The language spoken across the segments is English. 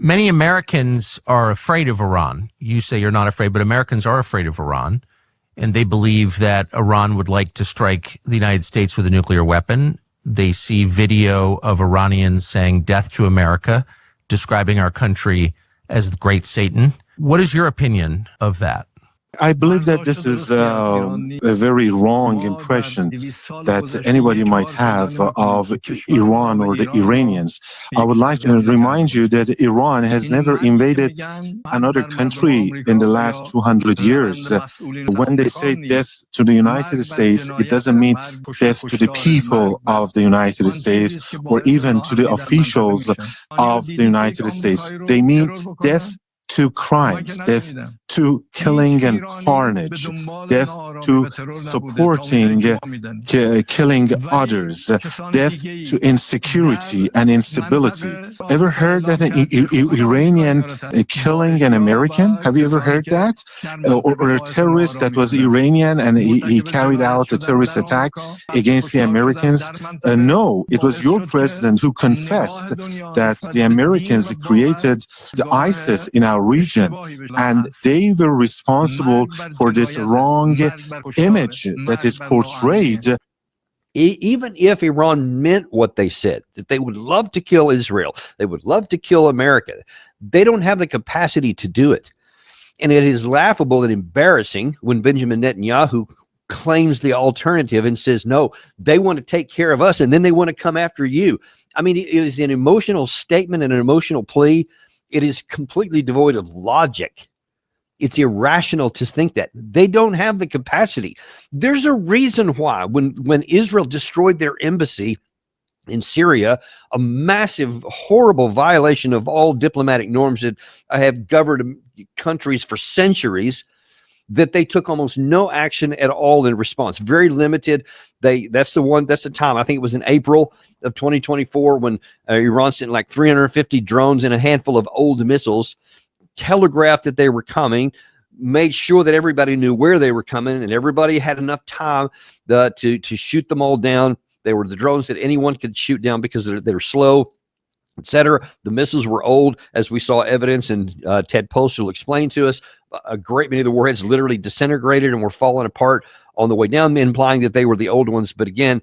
Many Americans are afraid of Iran. You say you're not afraid, but Americans are afraid of Iran. And they believe that Iran would like to strike the United States with a nuclear weapon. They see video of Iranians saying death to America, describing our country as the great Satan. What is your opinion of that? I believe that this is a very wrong impression that anybody might have of Iran or the Iranians. I would like to remind you that Iran has never invaded another country in the last 200 years. When they say death to the United States, it doesn't mean death to the people of the United States or even to the officials of the United States. They mean death to crimes, death to killing and carnage, death to supporting killing others, death to insecurity and instability. Ever heard that an Iranian killing an American? Have you ever heard that? Or a terrorist that was Iranian and he carried out a terrorist attack against the Americans? No, it was your president who confessed that the Americans created the ISIS in our region, and they were responsible for this wrong image that is portrayed. Even if Iran meant what they said, that they would love to kill Israel, they would love to kill America, they don't have the capacity to do it. And it is laughable and embarrassing when Benjamin Netanyahu claims the alternative and says, no, they want to take care of us and then they want to come after you. I mean, it is an emotional statement and an emotional plea. It is completely devoid of logic. It's irrational to think that. They don't have the capacity. There's a reason why when Israel destroyed their embassy in Syria, a massive, horrible violation of all diplomatic norms that have governed countries for centuries, that they took almost no action at all in response. Very limited. That's the time. I think it was in April of 2024 when Iran sent like 350 drones and a handful of old missiles, telegraphed that they were coming, made sure that everybody knew where they were coming, and everybody had enough time to shoot them all down. They were the drones that anyone could shoot down because they're slow, etc. The missiles were old, as we saw evidence, and Ted Post will explain to us. A great many of the warheads literally disintegrated and were falling apart on the way down, implying that they were the old ones. But again,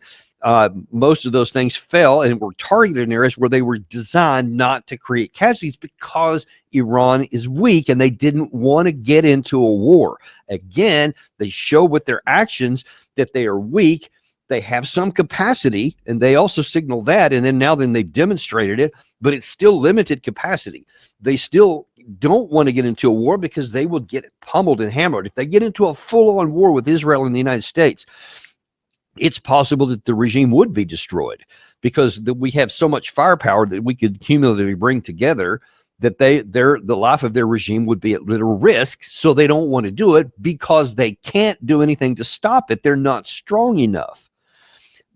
most of those things fell and were targeted in areas where they were designed not to create casualties because Iran is weak and they didn't want to get into a war. Again, they show with their actions that they are weak. They have some capacity, and they also signal that, and then they've demonstrated it, but it's still limited capacity. They still don't want to get into a war because they will get pummeled and hammered. If they get into a full-on war with Israel and the United States, it's possible that the regime would be destroyed because we have so much firepower that we could cumulatively bring together that the life of their regime would be at little risk. So they don't want to do it because they can't do anything to stop it. They're not strong enough.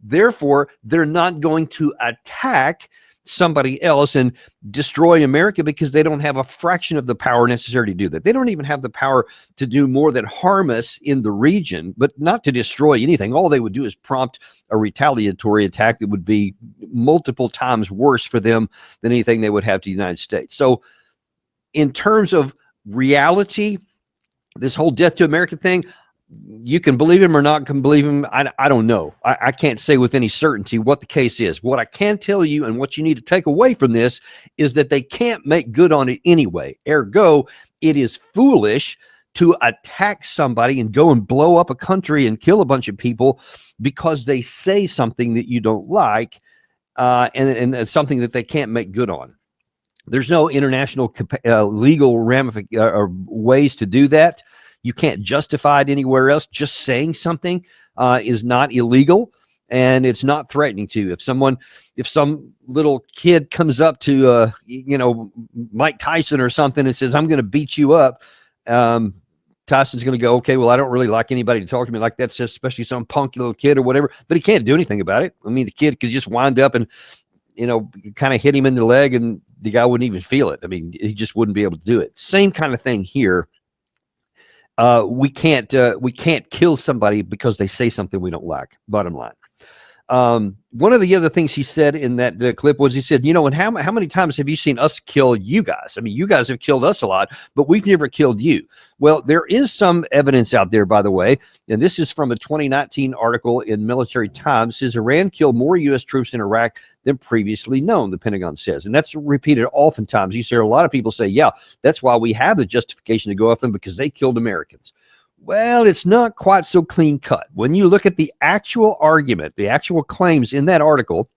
Therefore, they're not going to attack somebody else and destroy America because they don't have a fraction of the power necessary to do that. They don't even have the power to do more than harm us in the region, but not to destroy anything. All they would do is prompt a retaliatory attack that would be multiple times worse for them than anything they would have to the United States. So in terms of reality, this whole death to America thing, you can believe him or not can believe him. I don't know. I can't say with any certainty what the case is. What I can tell you and what you need to take away from this is that they can't make good on it anyway. Ergo, it is foolish to attack somebody and go and blow up a country and kill a bunch of people because they say something that you don't like and something that they can't make good on. There's no international legal or ways to do that. You can't justify it anywhere else. Just saying something is not illegal, and it's not threatening to. If some little kid comes up to, Mike Tyson or something and says, "I'm going to beat you up," Tyson's going to go, "Okay, well, I don't really like anybody to talk to me like that, especially some punk little kid or whatever." But he can't do anything about it. I mean, the kid could just wind up and, kind of hit him in the leg, and the guy wouldn't even feel it. I mean, he just wouldn't be able to do it. Same kind of thing here. We can't kill somebody because they say something we don't like. Bottom line. One of the other things he said in that clip was, he said, you know, and how many times have you seen us kill you guys? I mean, you guys have killed us a lot, but we've never killed you. Well, there is some evidence out there, by the way, and this is from a 2019 article in Military Times. It says Iran killed more U.S. troops in Iraq than previously known, the Pentagon says. And that's repeated oftentimes. You hear a lot of people say, yeah, that's why we have the justification to go after them, because they killed Americans. Well, it's not quite so clean cut. When you look at the actual argument, the actual claims in that article,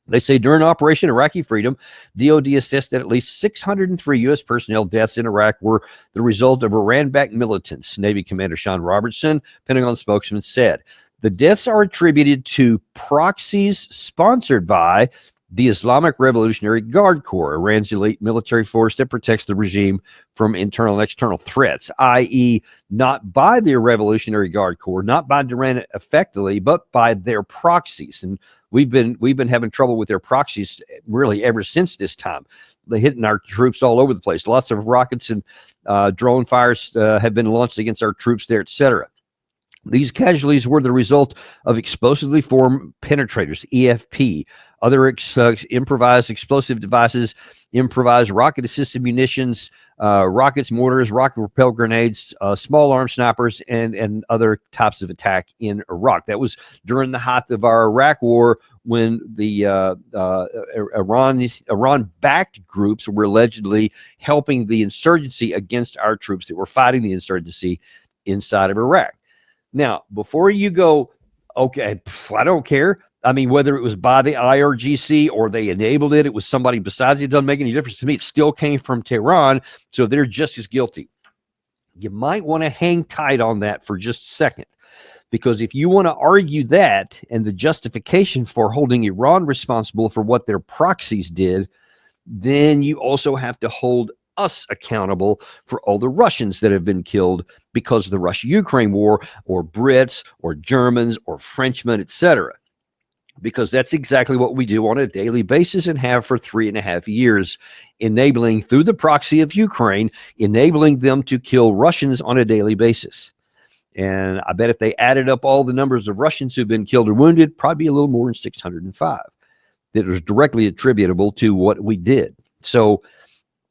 they say during Operation Iraqi Freedom, DOD assessed that at least 603 U.S. personnel deaths in Iraq were the result of Iran-backed militants. Navy Commander Sean Robertson, Pentagon spokesman, said the deaths are attributed to proxies sponsored by the Islamic Revolutionary Guard Corps, Iran's elite military force that protects the regime from internal and external threats, i.e., not by the Revolutionary Guard Corps, not by Iran effectively, but by their proxies. And we've been having trouble with their proxies really ever since this time. They're hitting our troops all over the place. Lots of rockets and drone fires have been launched against our troops there, etc. These casualties were the result of explosively formed penetrators, EFP, other improvised explosive devices, improvised rocket-assisted munitions, rockets, mortars, rocket-propelled grenades, small arm snipers, and other types of attack in Iraq. That was during the height of our Iraq war, when the Iran-backed groups were allegedly helping the insurgency against our troops that were fighting the insurgency inside of Iraq. Now, before you go, okay, I don't care. I mean, whether it was by the IRGC or they enabled it, it was somebody besides. It doesn't make any difference to me. It still came from Tehran, so they're just as guilty. You might want to hang tight on that for just a second, because if you want to argue that and the justification for holding Iran responsible for what their proxies did, then you also have to hold us accountable for all the Russians that have been killed because of the Russia-Ukraine war, or Brits, or Germans, or Frenchmen, etc. Because that's exactly what we do on a daily basis and have for 3.5 years, enabling, through the proxy of Ukraine, enabling them to kill Russians on a daily basis. And I bet if they added up all the numbers of Russians who've been killed or wounded, probably a little more than 605 that was directly attributable to what we did. So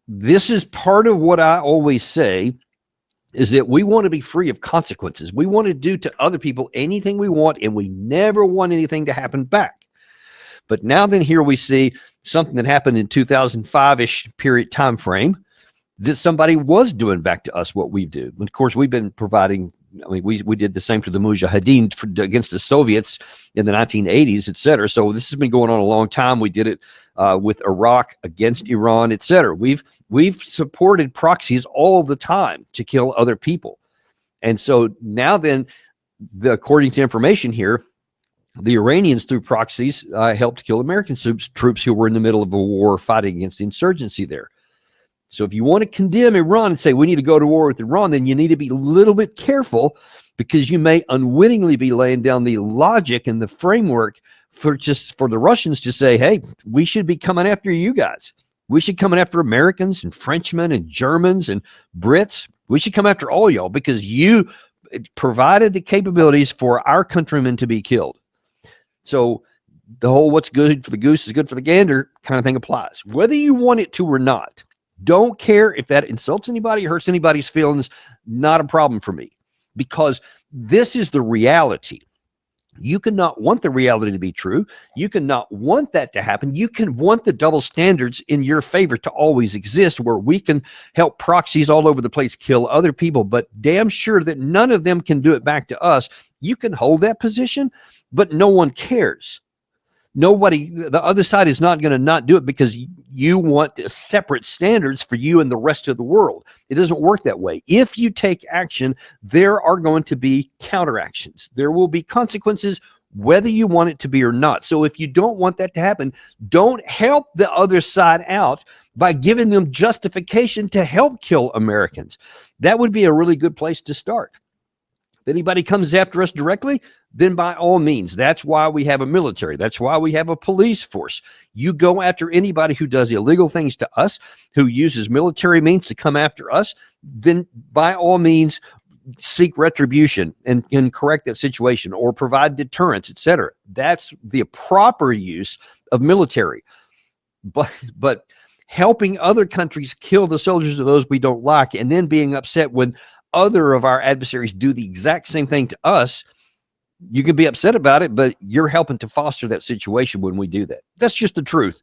this is part of what I always say, is that we want to be free of consequences. We want to do to other people anything we want, and we never want anything to happen back. But now then, here we see something that happened in 2005-ish period time frame that somebody was doing back to us what we do. And of course, we've been providing, I mean, we did the same to the Mujahideen against the Soviets in the 1980s, et cetera. So this has been going on a long time. We did it with Iraq against Iran, et cetera. We've supported proxies all the time to kill other people. And so now then, according to information here, the Iranians, through proxies, helped kill American troops who were in the middle of a war fighting against the insurgency there. So if you want to condemn Iran and say we need to go to war with Iran, then you need to be a little bit careful, because you may unwittingly be laying down the logic and the framework for the Russians to say, hey, we should be coming after you guys. We should come after Americans and Frenchmen and Germans and Brits. We should come after all y'all, because you provided the capabilities for our countrymen to be killed. So the whole what's good for the goose is good for the gander kind of thing applies, whether you want it to or not. Don't care if that insults anybody, hurts anybody's feelings, not a problem for me, because this is the reality. You cannot want the reality to be true. You cannot want that to happen. You can want the double standards in your favor to always exist, where we can help proxies all over the place kill other people, but damn sure that none of them can do it back to us. You can hold that position, but no one cares. Nobody, the other side is not going to not do it because you want separate standards for you and the rest of the world. It doesn't work that way. If you take action, there are going to be counteractions. There will be consequences, whether you want it to be or not. So if you don't want that to happen, don't help the other side out by giving them justification to help kill Americans. That would be a really good place to start. If anybody comes after us directly, then by all means, that's why we have a military. That's why we have a police force. You go after anybody who does illegal things to us, who uses military means to come after us, then by all means, seek retribution and correct that situation, or provide deterrence, etc. That's the proper use of military. But helping other countries kill the soldiers of those we don't like, and then being upset when other of our adversaries do the exact same thing to us, you can be upset about it, but you're helping to foster that situation when we do that. That's just the truth.